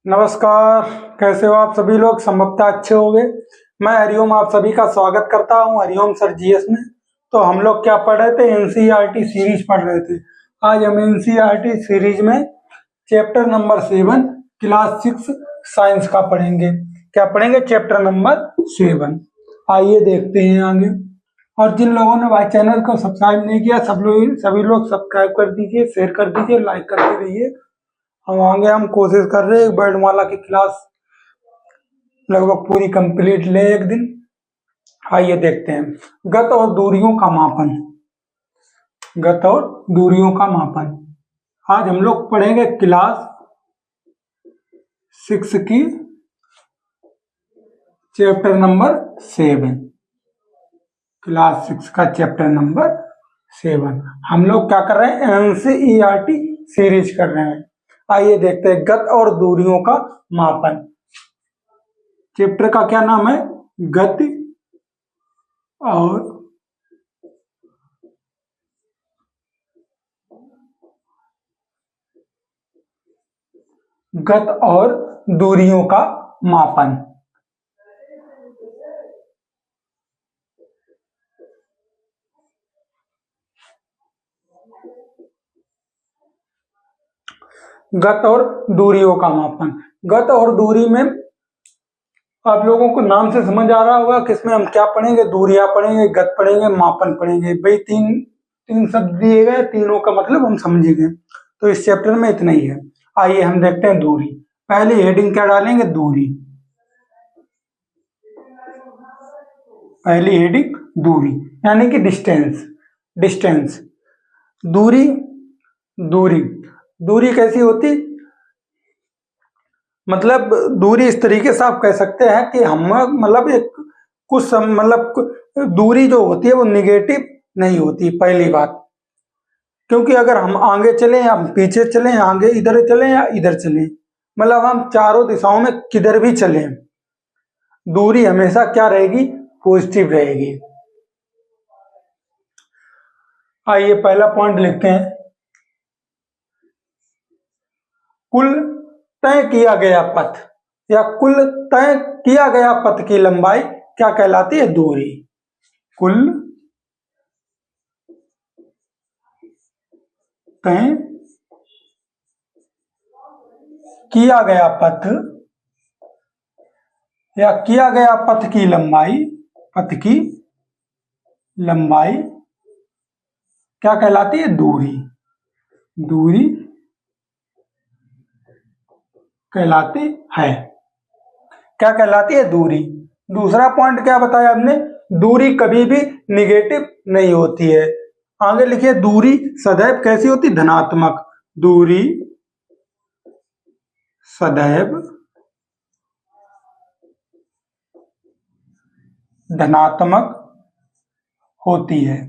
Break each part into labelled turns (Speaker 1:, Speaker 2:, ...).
Speaker 1: नमस्कार। कैसे हो आप सभी लोग? संभवतः अच्छे होंगे। मैं हरिओम आप सभी का स्वागत करता हूं हरिओम सर जीएस में। तो हम लोग क्या पढ़ रहे थे? एनसीईआरटी सीरीज पढ़ रहे थे। आज हम एनसीईआरटी सीरीज में चैप्टर नंबर 7 क्लास 6 साइंस का पढ़ेंगे। क्या पढ़ेंगे? Chapter number 7। आइए देखते हैं आगे। और जिन लोगों ने भाई चैनल को सब्सक्राइब नहीं किया सभी लोग सब्सक्राइब कर दीजिए, शेयर कर दीजिए, लाइक करते रहिए। हम कोशिश कर रहे हैं वर्णमाला की क्लास लगभग पूरी कंप्लीट ले एक दिन। आइए देखते हैं। गत और दूरियों का मापन। गत और दूरियों का मापन आज हम लोग पढ़ेंगे क्लास 6 की चैप्टर नंबर 7। क्लास 6 का चैप्टर नंबर 7 हम लोग क्या कर रहे हैं? एनसीईआरटी सीरीज कर रहे हैं। आइए देखते हैं गत और दूरियों का मापन। चैप्टर का क्या नाम है? गति और गत और दूरियों का मापन। गत और दूरियों का मापन। गत और दूरी में आप लोगों को नाम से समझ आ रहा होगा किसमें हम क्या पढ़ेंगे? दूरियां पढ़ेंगे, गत पढ़ेंगे, मापन पढ़ेंगे। भाई तीन शब्द दिए गए, तीनों का मतलब हम समझेंगे। तो इस चैप्टर में इतना ही है। आइए हम देखते हैं दूरी। पहली हेडिंग क्या डालेंगे? दूरी। पहली हेडिंग दूरी यानी कि डिस्टेंस। डिस्टेंस दूरी। दूरी दूरी कैसी होती? मतलब दूरी इस तरीके से आप कह सकते हैं कि हम मतलब एक कुछ मतलब दूरी जो होती है वो निगेटिव नहीं होती, पहली बात। क्योंकि अगर हम आगे चले या पीछे चले, आगे इधर चले या इधर चले, मतलब हम चारों दिशाओं में किधर भी चले, दूरी हमेशा क्या रहेगी? पॉजिटिव रहेगी। आइए पहला पॉइंट लिखते हैं। कुल तय किया गया पथ या कुल तय किया गया पथ की लंबाई क्या कहलाती है? दूरी। कुल तय किया गया पथ या किया गया पथ की लंबाई, पथ की लंबाई क्या कहलाती है? दूरी। दूरी कहलाती है। क्या कहलाती है? दूरी। दूसरा पॉइंट क्या बताया हमने? दूरी कभी भी निगेटिव नहीं होती है। आगे लिखिए, दूरी सदैव कैसी होती? धनात्मक। दूरी सदैव धनात्मक होती है।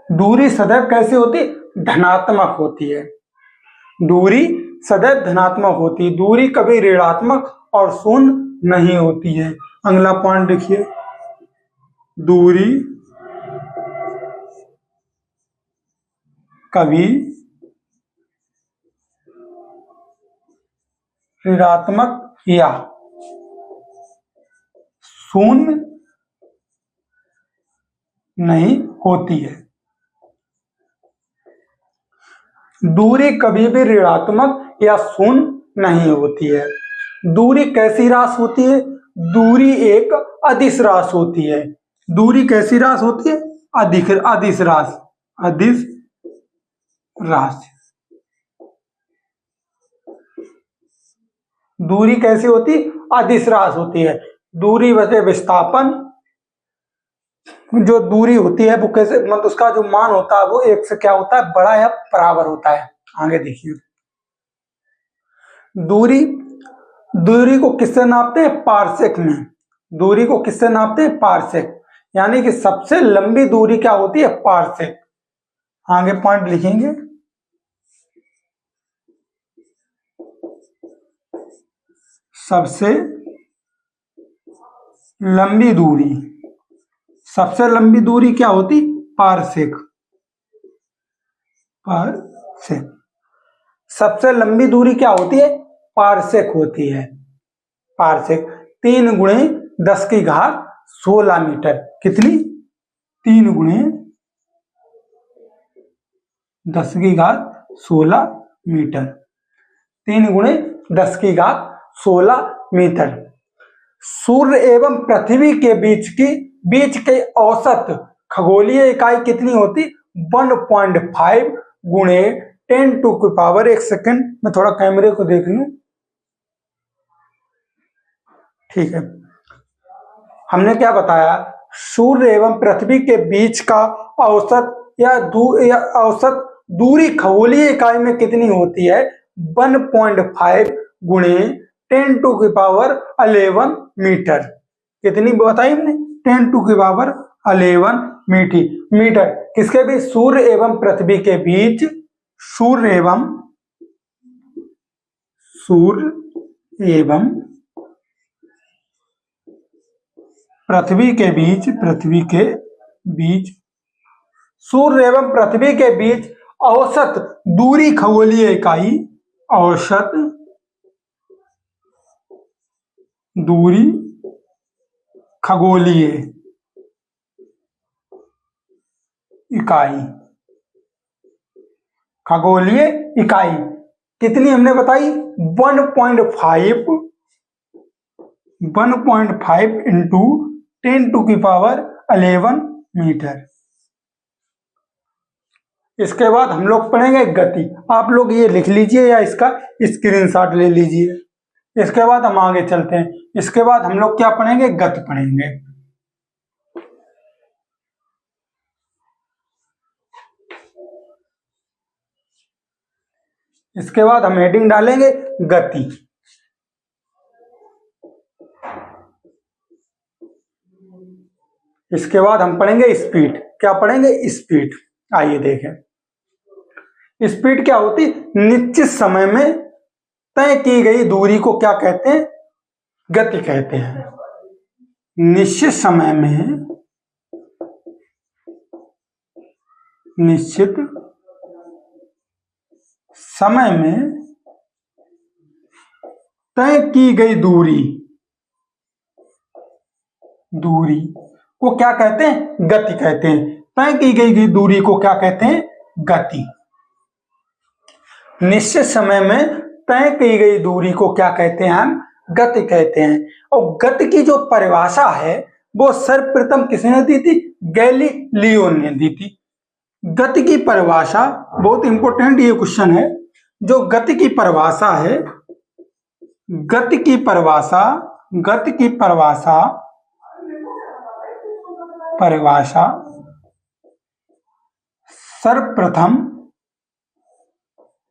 Speaker 1: दूरी सदैव कैसी होती? धनात्मक होती है। दूरी सदैव धनात्मक होती है। दूरी कभी ऋणात्मक और शून्य नहीं होती है। अगला पॉइंट देखिए, दूरी कभी ऋणात्मक या शून्य नहीं होती है। दूरी कभी भी ऋणात्मक या शून्य नहीं होती है। दूरी कैसी राशि होती है? दूरी एक अदिश राशि होती है। दूरी कैसी राशि होती है? अदिश राशि। अदिश राशि। दूरी कैसी होती? अदिश राशि होती है। दूरी वैसे विस्थापन जो दूरी होती है वो कैसे, मतलब उसका जो मान होता है वो एक से क्या होता है? बड़ा या बराबर होता है। आगे देखिए, दूरी दूरी को किससे नापते हैं? पारसेक में। दूरी को किससे नापते हैं? पारसेक। यानी कि सबसे लंबी दूरी क्या होती है? पारसेक। आगे पॉइंट लिखेंगे, सबसे लंबी दूरी। सबसे लंबी दूरी क्या होती? पारसेक। पारसेक। सबसे लंबी दूरी क्या होती है? पारसेक होती है। पारसेक 3 गुणे 10 की घात 16 मीटर। कितनी? 3 गुणे 10 की घात 16 मीटर। 3 गुणे 10 की घात 16 मीटर। सूर्य एवं पृथ्वी के बीच की औसत खगोलीय इकाई कितनी होती? 1.5 गुणे 10⁻⁴। एक सेकंड, मैं थोड़ा कैमरे को देख लूं। ठीक है, हमने क्या बताया? सूर्य एवं पृथ्वी के बीच का औसत या औसत दूरी खगोलीय इकाई में कितनी होती है? 1.5 गुणे 10⁻11 मीटर। कितनी बताई हमने? 10⁻11 मीटर। किसके बीच? सूर्य एवं पृथ्वी के बीच। सूर्य एवं पृथ्वी के बीच सूर्य एवं पृथ्वी के बीच औसत दूरी खगोलीय इकाई, औसत दूरी खगोलीय इकाई कितनी हमने बताई? 1.5 इंटू 10⁻11 मीटर। इसके बाद हम लोग पढ़ेंगे गति। आप लोग ये लिख लीजिए या इसका स्क्रीनशॉट ले लीजिए। इसके बाद हम आगे चलते हैं। इसके बाद हम लोग क्या पढ़ेंगे? गति पढ़ेंगे। इसके बाद हम हेडिंग डालेंगे गति। इसके बाद हम पढ़ेंगे स्पीड। क्या पढ़ेंगे? स्पीड। आइए देखें, स्पीड क्या होती? निश्चित समय में तय की गई दूरी को क्या कहते हैं? गति कहते हैं। निश्चित समय में तय की गई दूरी को क्या कहते हैं? गति कहते हैं। तय की गई दूरी को क्या कहते हैं? गति। निश्चित समय में तय की गई दूरी को क्या कहते हैं? हम गति कहते हैं। और गति की जो परिभाषा है वो सर्वप्रथम किसने दी थी? गैलीलियो ने दी थी। गति की परिभाषा बहुत इंपॉर्टेंट ये क्वेश्चन है। जो गति की परिभाषा है, गति की परिभाषा सर्वप्रथम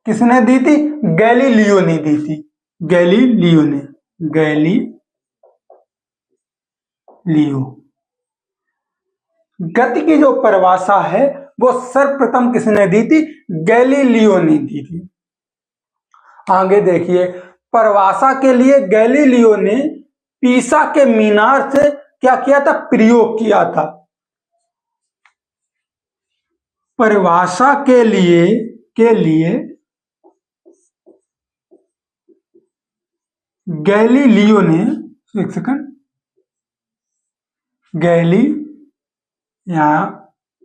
Speaker 1: किसने दी थी? गैलीलियो ने दी थी। गैलीलियो। गति की जो परिभाषा है वो सर्वप्रथम किसने दी थी? गैलीलियो ने दी थी। आगे देखिए, परिभाषा के लिए गैलीलियो ने पीसा के मीनार से क्या किया था? प्रयोग किया था। परिभाषा के लिए गैलीलियो ने, एक सेकंड,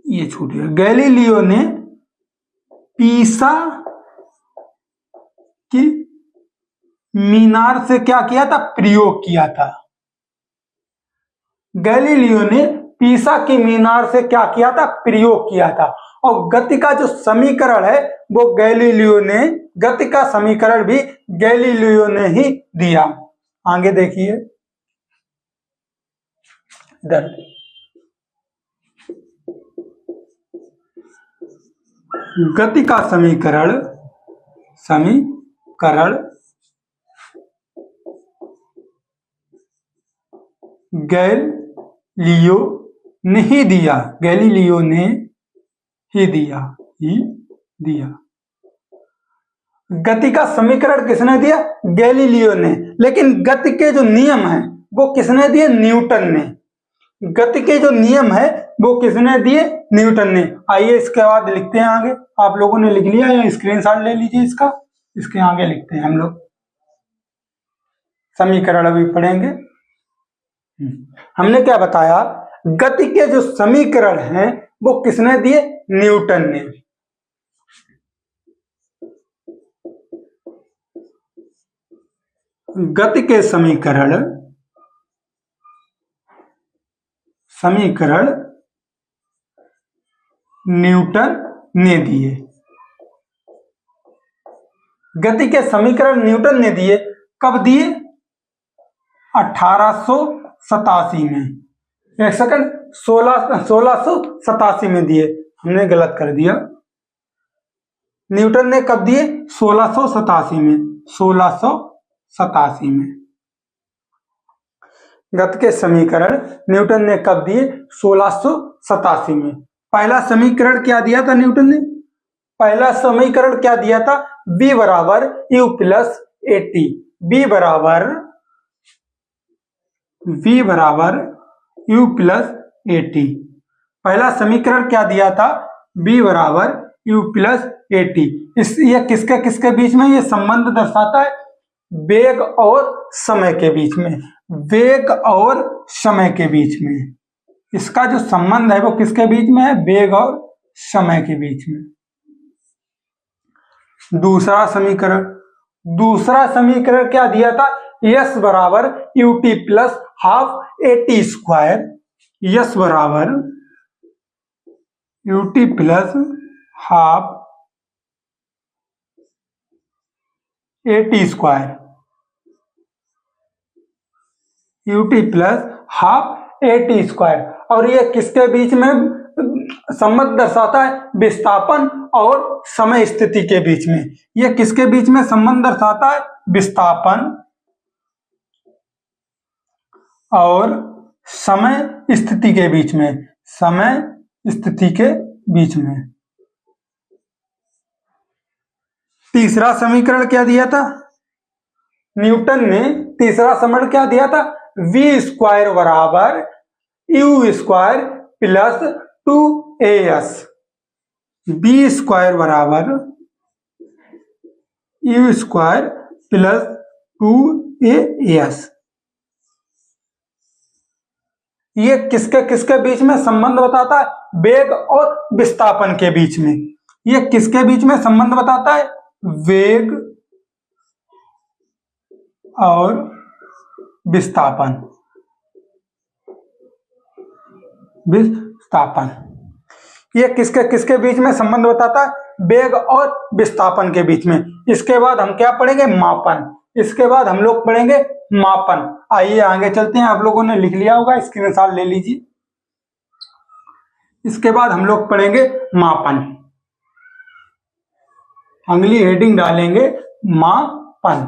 Speaker 1: ये छूट गया। गैलीलियो ने पीसा की मीनार से क्या किया था? प्रयोग किया था। गैलीलियो ने पीसा की मीनार से क्या किया था? प्रयोग किया था। और गति का जो समीकरण है वो गैलीलियो ने, गति का समीकरण भी गैलीलियो ने ही दिया। आगे देखिए, इधर गति का समीकरण गैलीलियो ने ही दिया। गैलीलियो ने ही दिया। गति का समीकरण किसने दिया? गैलीलियो ने। लेकिन गति के जो नियम है वो किसने दिए? न्यूटन ने। गति के जो नियम है वो किसने दिए? न्यूटन ने। आइए इसके बाद लिखते हैं आगे। आप लोगों ने लिख लिया या स्क्रीनशॉट ले लीजिए इसका। इसके आगे लिखते हैं हम लोग, समीकरण अभी पढ़ेंगे। हमने क्या बताया, गति के जो समीकरण हैं वो किसने दिए, न्यूटन ने। गति के समीकरण न्यूटन ने दिए। गति के समीकरण न्यूटन ने दिए, कब दिए, 1887 में। एक सेकंड, 1687 में दिए, हमने गलत कर दिया। न्यूटन ने कब दिए, 1687 में, 1687 में। गति के समीकरण न्यूटन ने कब दिए, 1687 में। पहला समीकरण क्या दिया था न्यूटन ने, पहला समीकरण क्या दिया था, v बराबर u प्लस एटी, v बराबर u प्लस एटी। पहला समीकरण क्या दिया था, v बराबर u प्लस एटी। ये किसके किसके बीच में ये संबंध दर्शाता है, वेग और समय के बीच में, वेग और समय के बीच में। इसका जो संबंध है वो किसके बीच में है, वेग और समय के बीच में। दूसरा समीकरण क्या दिया था, यस बराबर U T plus half A T square, S बराबर U T plus half A T square, U T plus half A T square. और ये किसके बीच में संबंध दर्शाता है, विस्थापन और समय स्थिति के बीच में। ये किसके बीच में संबंध दर्शाता है, विस्थापन और समय स्थिति के बीच में, समय स्थिति के बीच में। तीसरा समीकरण क्या दिया था न्यूटन ने, तीसरा समीकरण क्या दिया था, v स्क्वायर बराबर u square plus 2as, v square बराबर u स्क्वायर प्लस 2as। ये किसके किसके बीच में संबंध बताता है, वेग और विस्थापन के बीच में। ये किसके बीच में संबंध बताता है, वेग और विस्थापन, ये किसके किसके बीच में संबंध बताता है, वेग और विस्थापन के बीच में। इसके बाद हम क्या पढ़ेंगे, मापन। इसके बाद हम लोग पढ़ेंगे मापन। आइए आगे चलते हैं, आप लोगों ने लिख लिया होगा, स्क्रीनशॉट ले लीजिए। इसके बाद हम लोग पढ़ेंगे मापन, अगली हेडिंग डालेंगे मापन,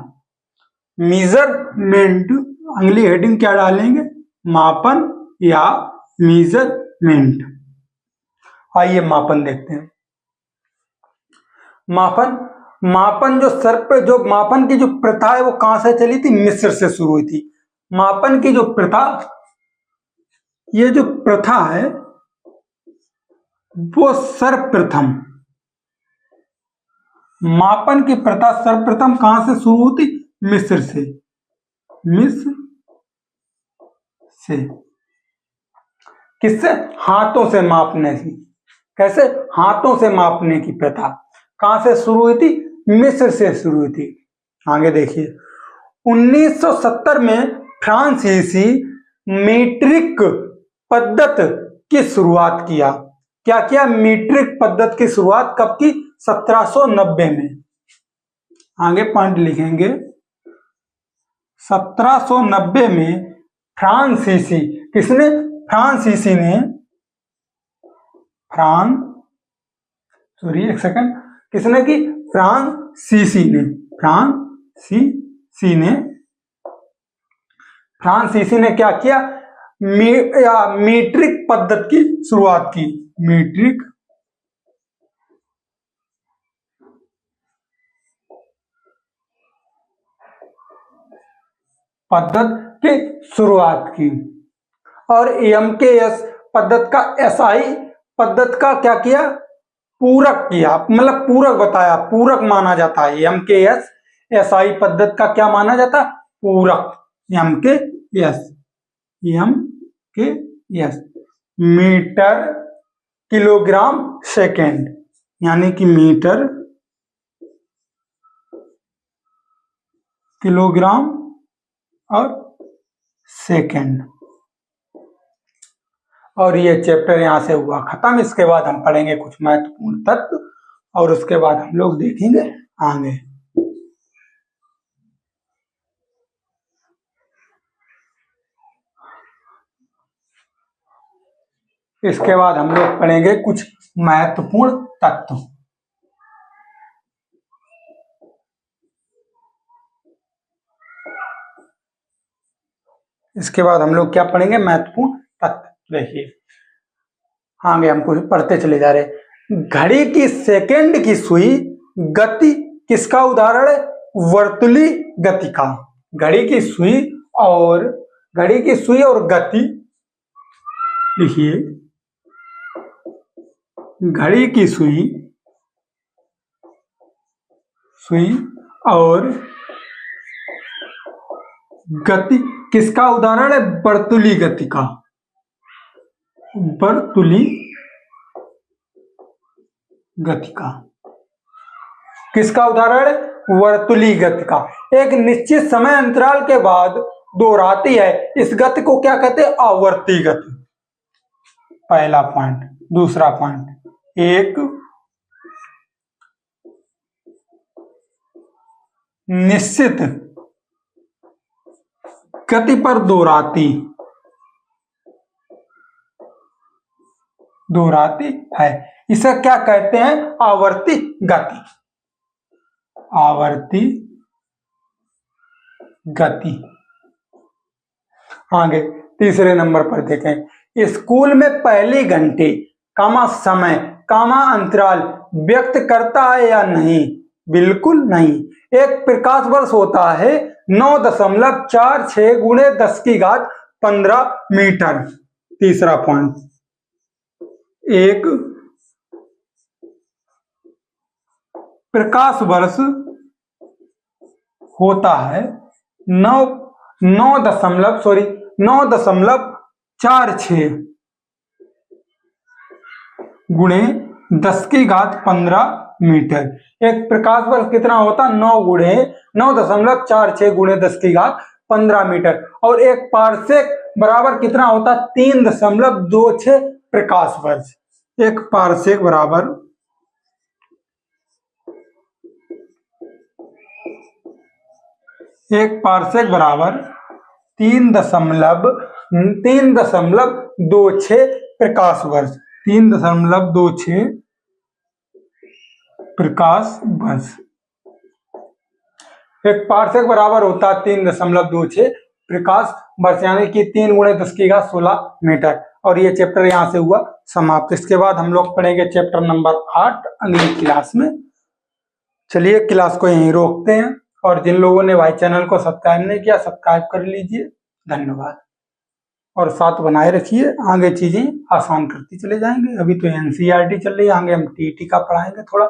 Speaker 1: मेजरमेंट। अगली हेडिंग क्या डालेंगे, मापन या मेजरमेंट। आइए मापन देखते हैं। मापन जो जो मापन की जो प्रथा है वो कहां से चली थी, मिस्र से शुरू हुई थी। मापन की जो प्रथा, ये जो प्रथा है वो सर्वप्रथम, मापन की प्रथा सर्वप्रथम कहां से शुरू हुई थी, मिस्र से, मिस्र से। किससे, हाथों से मापने की। कैसे, हाथों से मापने की प्रथा कहां से शुरू हुई थी, मिस्र से शुरू हुई थी। आगे देखिए, 1970 में फ्रांसीसी मीट्रिक पद्धति की शुरुआत किया। क्या किया, मीट्रिक पद्धति की शुरुआत कब की, 1790 में। आगे पॉइंट लिखेंगे, 1790 में फ्रांसीसी, किसने, फ्रांसीसी ने, एक सेकंड, किसने की, फ्रांसीसी ने क्या किया, मीट्रिक पद्धति की शुरुआत की, मीट्रिक पद्धति की शुरुआत की। और एमकेएस पद्धति का, एसआई पद्धति का क्या किया, पूरक किया, मतलब पूरक बताया, पूरक माना जाता है। MKS SI पद्धति का क्या माना जाता है? पूरक। MKS मीटर किलोग्राम सेकेंड, यानी कि मीटर किलोग्राम और सेकेंड। और ये चैप्टर यहां से हुआ खत्म। इसके बाद हम पढ़ेंगे कुछ महत्वपूर्ण तत्व और उसके बाद हम लोग देखेंगे आगे। इसके बाद हम लोग पढ़ेंगे कुछ महत्वपूर्ण तत्व। इसके बाद हम लोग क्या पढ़ेंगे? महत्वपूर्ण तत्व। देखिए आगे हमको पढ़ते चले जा रहे। घड़ी की सेकंड की सुई गति किसका उदाहरण है? वर्तुली गति का। घड़ी की सुई और गति, लिखिए घड़ी की सुई और गति किसका उदाहरण है? वर्तुली गति का। वर्तुली गति का किसका उदाहरण है? वर्तुली गति का। एक निश्चित समय अंतराल के बाद दोहराती है, इस गति को क्या कहते हैं? आवर्ती गति। पहला पॉइंट। दूसरा पॉइंट, एक निश्चित गति पर दोहराती है, इसे क्या कहते हैं? आवर्ती गति। आवर्ती गति। आगे तीसरे नंबर पर देखें। स्कूल में पहली घंटे समय अंतराल व्यक्त करता है या नहीं? बिल्कुल नहीं। एक प्रकाश वर्ष होता है 9.46 गुणे 10 की घात 15 मीटर। तीसरा पॉइंट, एक प्रकाश वर्ष होता है 9.46 गुणे 10 की घात 15 मीटर। एक प्रकाश वर्ष कितना होता? 9.46 गुणे 10 की घात 15 मीटर। और एक पारसेक बराबर कितना होता? 3.26 प्रकाश वर्ष। एक पारसेक बराबर 3.26 प्रकाश वर्ष। 3.26 प्रकाश वर्ष। एक पारसेक बराबर होता है 3.26 प्रकाश वर्ष, यानी कि 3 गुणे 10 की घात 16 मीटर। और ये चैप्टर यहां से हुआ समाप्त। इसके बाद हम लोग पढ़ेंगे चैप्टर नंबर 8 अगली क्लास में। चलिए क्लास को यहीं रोकते हैं, और जिन लोगों ने भाई चैनल को सब्सक्राइब नहीं किया, सब्सक्राइब कर लीजिए। धन्यवाद। और साथ बनाए रखिए, आगे चीजें आसान करती चले जाएंगे। अभी तो NCERT चल रही है, आगे हम TT का पढ़ाएंगे। थोड़ा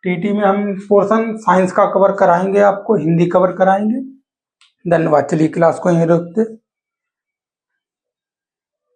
Speaker 1: TT में हम पोर्शन साइंस का कवर कराएंगे, आपको हिंदी कवर कराएंगे। धन्यवाद। चलिए क्लास को यहीं रोकते।